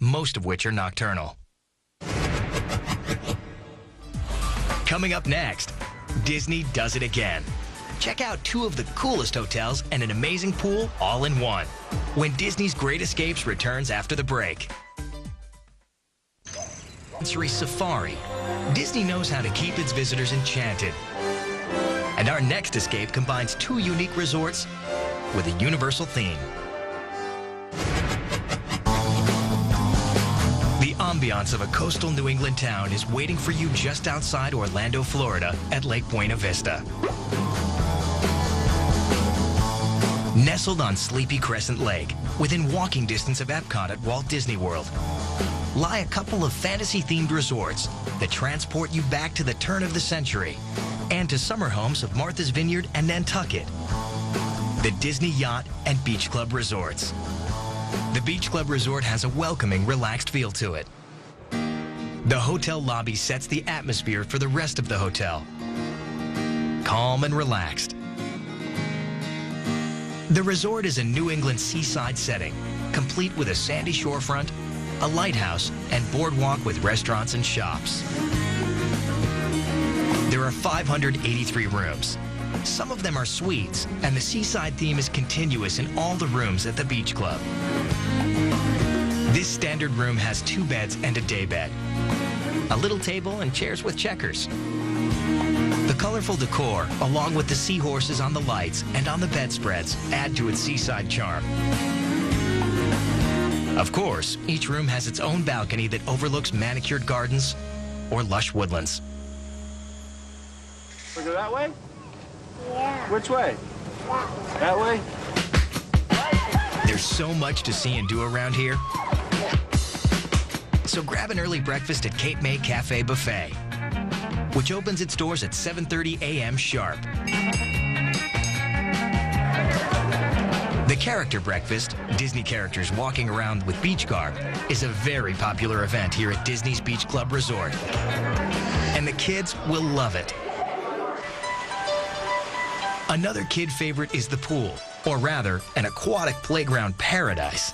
most of which are nocturnal. Coming up next, Disney does it again. Check out two of the coolest hotels and an amazing pool all in one when Disney's Great Escapes returns after the break. Sensory Safari. Disney knows how to keep its visitors enchanted. And our next escape combines two unique resorts with a universal theme. The ambiance of a coastal New England town is waiting for you just outside Orlando, Florida at Lake Buena Vista. Nestled on sleepy Crescent Lake, within walking distance of Epcot at Walt Disney World, lie a couple of fantasy-themed resorts that transport you back to the turn of the century and to summer homes of Martha's Vineyard and Nantucket. The Disney Yacht and Beach Club Resorts. The Beach Club Resort has a welcoming, relaxed feel to it. The hotel lobby sets the atmosphere for the rest of the hotel. Calm and relaxed. The resort is a New England seaside setting, complete with a sandy shorefront, a lighthouse, and boardwalk with restaurants and shops. There are 583 rooms. Some of them are suites, and the seaside theme is continuous in all the rooms at the Beach Club. This standard room has 2 beds and a day bed, a little table and chairs with checkers. The colorful decor, along with the seahorses on the lights and on the bedspreads, add to its seaside charm. Of course, each room has its own balcony that overlooks manicured gardens or lush woodlands. We go that way? Yeah. Which way? That way. That way? There's so much to see and do around here. So grab an early breakfast at Cape May Cafe Buffet, which opens its doors at 7:30 a.m. sharp. The Character Breakfast, Disney characters walking around with beach garb, is a very popular event here at Disney's Beach Club Resort. And the kids will love it. Another kid favorite is the pool, or rather, an aquatic playground paradise.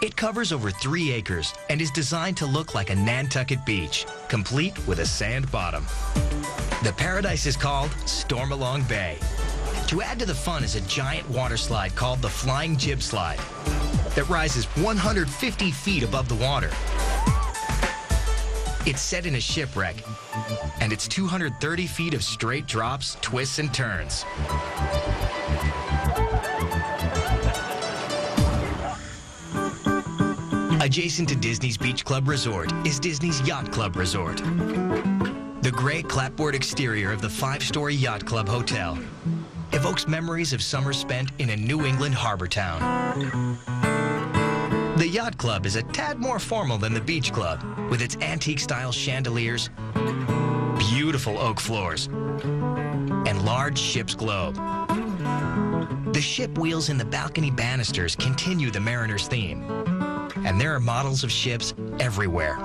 It covers over 3 acres and is designed to look like a Nantucket beach, complete with a sand bottom. The paradise is called Stormalong Bay. To add to the fun is a giant water slide called the Flying Jib Slide that rises 150 feet above the water. It's set in a shipwreck, and it's 230 feet of straight drops, twists, and turns. Adjacent to Disney's Beach Club Resort is Disney's Yacht Club Resort. The gray clapboard exterior of the 5-story Yacht Club Hotel evokes memories of summers spent in a New England harbor town. The Yacht Club is a tad more formal than the Beach Club, with its antique-style chandeliers, beautiful oak floors, and large ship's globe. The ship wheels in the balcony banisters continue the mariner's theme, and there are models of ships everywhere.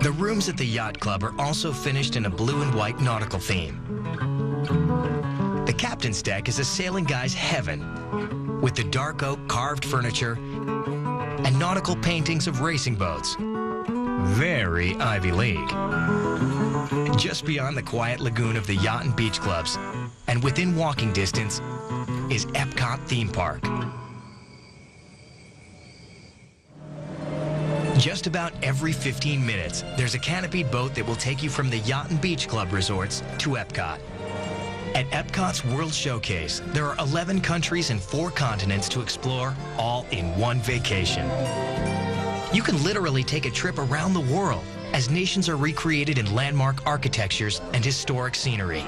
The rooms at the Yacht Club are also finished in a blue and white nautical theme. The captain's deck is a sailing guy's heaven, with the dark oak carved furniture and nautical paintings of racing boats. Very Ivy League. Just beyond the quiet lagoon of the Yacht and Beach Clubs, and within walking distance, is Epcot Theme Park. Just about every 15 minutes, there's a canopied boat that will take you from the Yacht and Beach Club resorts to Epcot. At Epcot's World Showcase, there are 11 countries and 4 continents to explore, all in one vacation. You can literally take a trip around the world as nations are recreated in landmark architectures and historic scenery.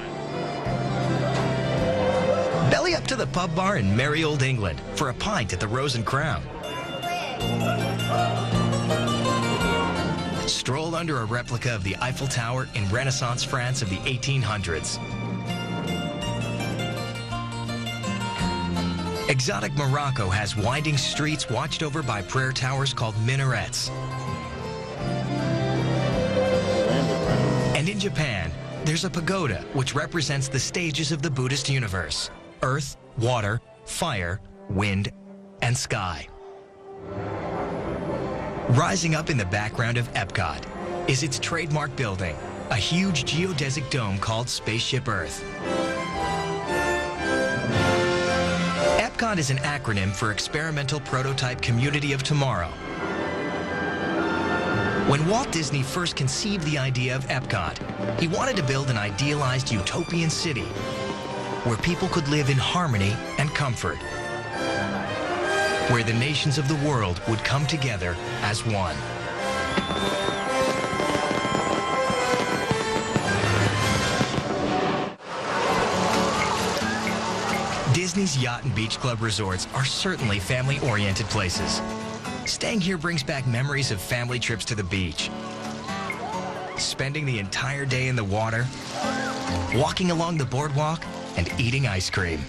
Belly up to the pub bar in merry old England for a pint at the Rose and Crown. Stroll under a replica of the Eiffel Tower in Renaissance France of the 1800s. Exotic Morocco has winding streets watched over by prayer towers called minarets. And in Japan, there's a pagoda which represents the stages of the Buddhist universe: earth, water, fire, wind, and sky. Rising up in the background of Epcot is its trademark building, a huge geodesic dome called Spaceship Earth. Epcot is an acronym for Experimental Prototype Community of Tomorrow. When Walt Disney first conceived the idea of Epcot, he wanted to build an idealized utopian city where people could live in harmony and comfort, where the nations of the world would come together as one. Disney's Yacht and Beach Club resorts are certainly family-oriented places. Staying here brings back memories of family trips to the beach, spending the entire day in the water, walking along the boardwalk, and eating ice cream.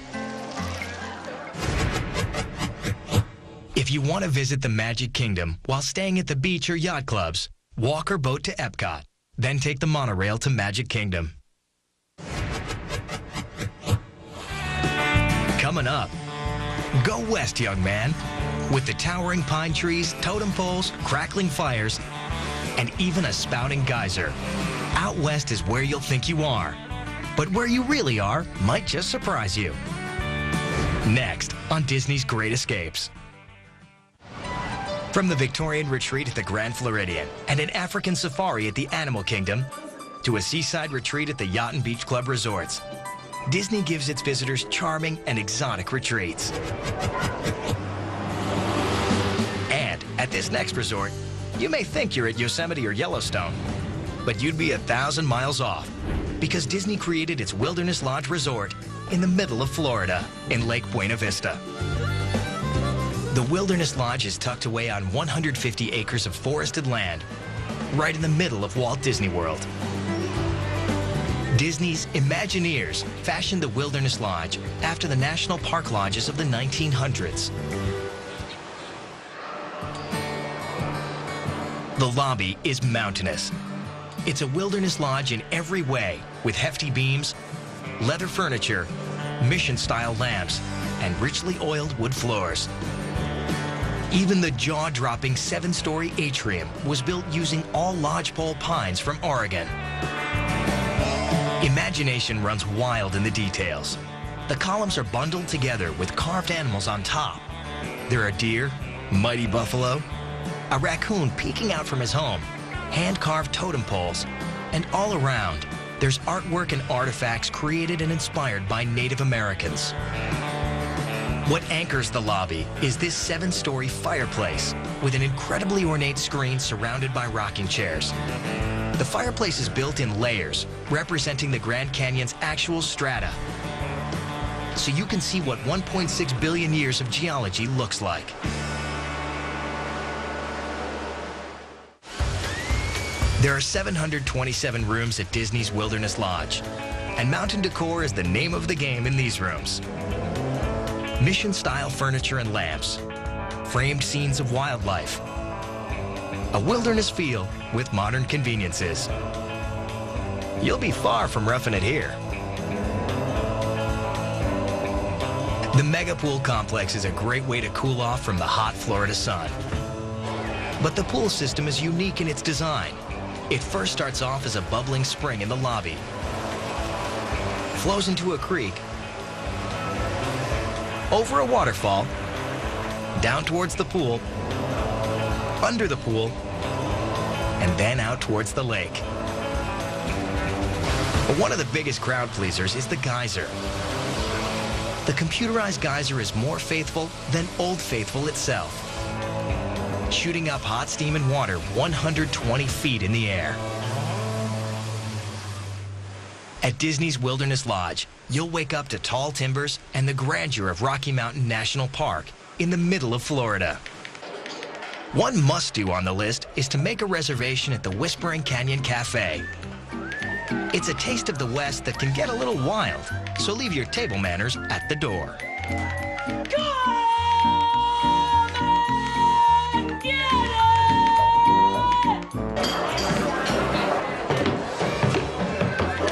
If you want to visit the Magic Kingdom while staying at the beach or yacht clubs, walk or boat to Epcot, then take the monorail to Magic Kingdom. Coming up, go west, young man. With the towering pine trees, totem poles, crackling fires, and even a spouting geyser. Out west is where you'll think you are. But where you really are might just surprise you. Next on Disney's Great Escapes. From the Victorian retreat at the Grand Floridian and an African safari at the Animal Kingdom to a seaside retreat at the Yacht and Beach Club resorts, Disney gives its visitors charming and exotic retreats. And at this next resort, you may think you're at Yosemite or Yellowstone, but you'd be 1,000 miles off because Disney created its Wilderness Lodge Resort in the middle of Florida in Lake Buena Vista. The Wilderness Lodge is tucked away on 150 acres of forested land, right in the middle of Walt Disney World. Disney's Imagineers fashioned the Wilderness Lodge after the national park lodges of the 1900s. The lobby is mountainous. It's a wilderness lodge in every way, with hefty beams, leather furniture, mission-style lamps, and richly oiled wood floors. Even the jaw-dropping 7-story atrium was built using all lodgepole pines from Oregon. Imagination runs wild in the details. The columns are bundled together with carved animals on top. There are deer, mighty buffalo, a raccoon peeking out from his home, hand-carved totem poles, and all around, there's artwork and artifacts created and inspired by Native Americans. What anchors the lobby is this 7-story fireplace with an incredibly ornate screen surrounded by rocking chairs. The fireplace is built in layers, representing the Grand Canyon's actual strata, so you can see what 1.6 billion years of geology looks like. There are 727 rooms at Disney's Wilderness Lodge, and mountain decor is the name of the game in these rooms. Mission-style furniture and lamps, framed scenes of wildlife, a wilderness feel with modern conveniences. You'll be far from roughing it here. The Mega Pool Complex is a great way to cool off from the hot Florida sun. But the pool system is unique in its design. It first starts off as a bubbling spring in the lobby, flows into a creek, over a waterfall, down towards the pool, under the pool, and then out towards the lake. But one of the biggest crowd pleasers is the geyser. The computerized geyser is more faithful than Old Faithful itself, shooting up hot steam and water 120 feet in the air. At Disney's Wilderness Lodge, you'll wake up to tall timbers and the grandeur of Rocky Mountain National Park in the middle of Florida. One must-do on the list is to make a reservation at the Whispering Canyon Cafe. It's a taste of the West that can get a little wild, so leave your table manners at the door.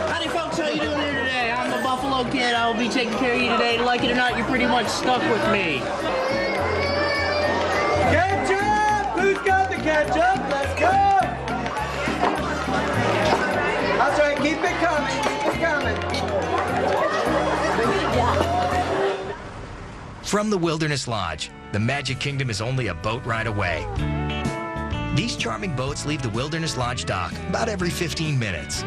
Howdy folks, how you doing here today? I'm the Buffalo Kid. I will be taking care of you today. Like it or not, you're pretty much stuck with me. Ketchup! Who's got the ketchup? catch up. Let's go. That's right. Keep it coming. Keep it coming. From the Wilderness Lodge, the Magic Kingdom is only a boat ride away. These charming boats leave the Wilderness Lodge dock about every 15 minutes.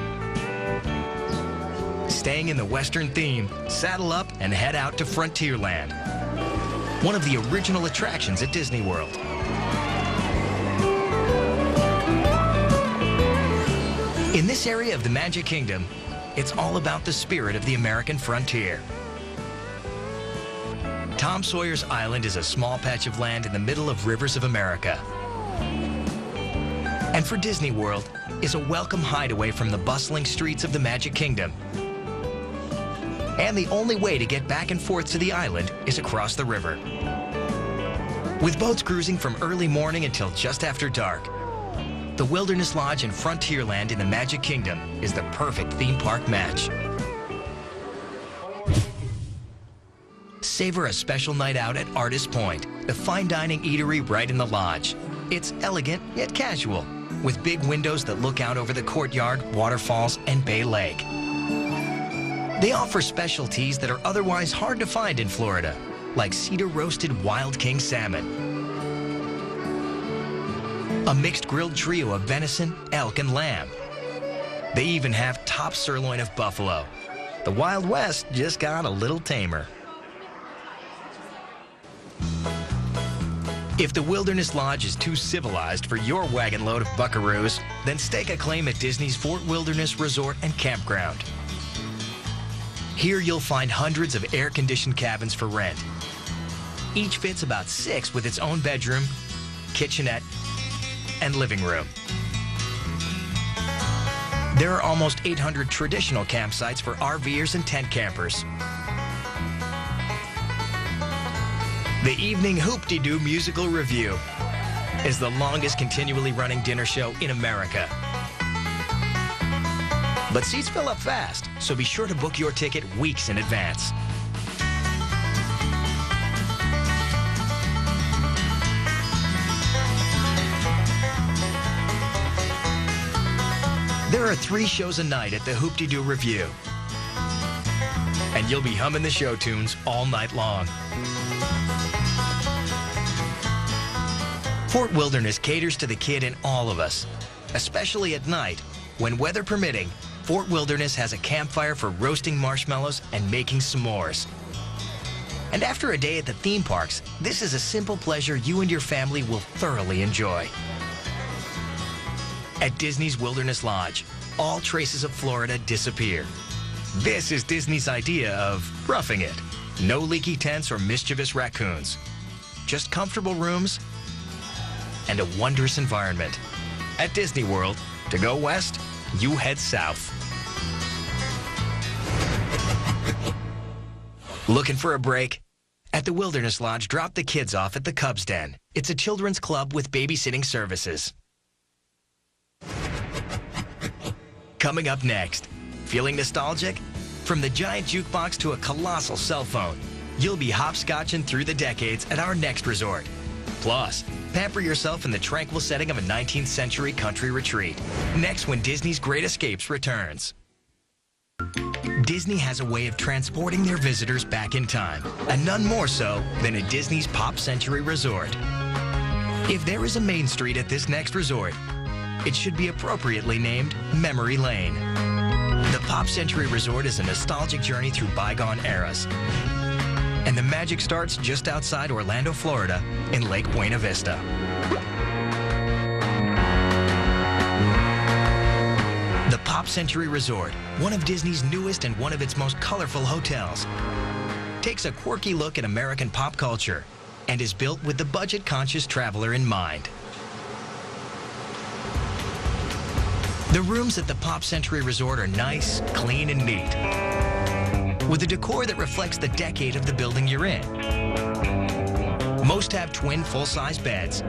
Staying in the Western theme, saddle up and head out to Frontierland, one of the original attractions at Disney World. In this area of the Magic Kingdom, it's all about the spirit of the American frontier. Tom Sawyer's Island is a small patch of land in the middle of rivers of America. And for Disney World, is a welcome hideaway from the bustling streets of the Magic Kingdom. And the only way to get back and forth to the island is across the river. With boats cruising from early morning until just after dark, the Wilderness Lodge and Frontierland in the Magic Kingdom is the perfect theme park match. Savor a special night out at Artist Point, the fine dining eatery right in the lodge. It's elegant yet casual, with big windows that look out over the courtyard, waterfalls, and Bay Lake. They offer specialties that are otherwise hard to find in Florida, like cedar-roasted wild king salmon, a mixed grilled trio of venison, elk, and lamb. They even have top sirloin of buffalo. The Wild West just got a little tamer. If the Wilderness Lodge is too civilized for your wagon load of buckaroos, then stake a claim at Disney's Fort Wilderness Resort and Campground. Here you'll find hundreds of air-conditioned cabins for rent. Each fits about 6 with its own bedroom, kitchenette, and living room. There are almost 800 traditional campsites for RVers and tent campers. The Evening Hoop-de-Doo Musical Review is the longest continually running dinner show in America. But seats fill up fast, so be sure to book your ticket weeks in advance. There are 3 shows a night at the Hoop-de-Doo Review, and you'll be humming the show tunes all night long. Fort Wilderness caters to the kid in all of us, especially at night. When weather permitting, Fort Wilderness has a campfire for roasting marshmallows and making s'mores. And after a day at the theme parks, this is a simple pleasure you and your family will thoroughly enjoy. At Disney's Wilderness Lodge, all traces of Florida disappear. This is Disney's idea of roughing it. No leaky tents or mischievous raccoons. Just comfortable rooms and a wondrous environment. At Disney World, to go west, you head south. Looking for a break? At the Wilderness Lodge, drop the kids off at the Cubs Den. It's a children's club with babysitting services. Coming up next, feeling nostalgic? From the giant jukebox to a colossal cell phone, you'll be hopscotching through the decades at our next resort. Plus, pamper yourself in the tranquil setting of a 19th century country retreat. Next, when Disney's Great Escapes returns. Disney has a way of transporting their visitors back in time, and none more so than at Disney's Pop Century Resort. If there is a Main Street at this next resort, it should be appropriately named Memory Lane. The Pop Century Resort is a nostalgic journey through bygone eras. And the magic starts just outside Orlando, Florida, in Lake Buena Vista. The Pop Century Resort, one of Disney's newest and one of its most colorful hotels, takes a quirky look at American pop culture and is built with the budget-conscious traveler in mind. The rooms at the Pop Century Resort are nice, clean, and neat, with a decor that reflects the decade of the building you're in. Most have twin full-size beds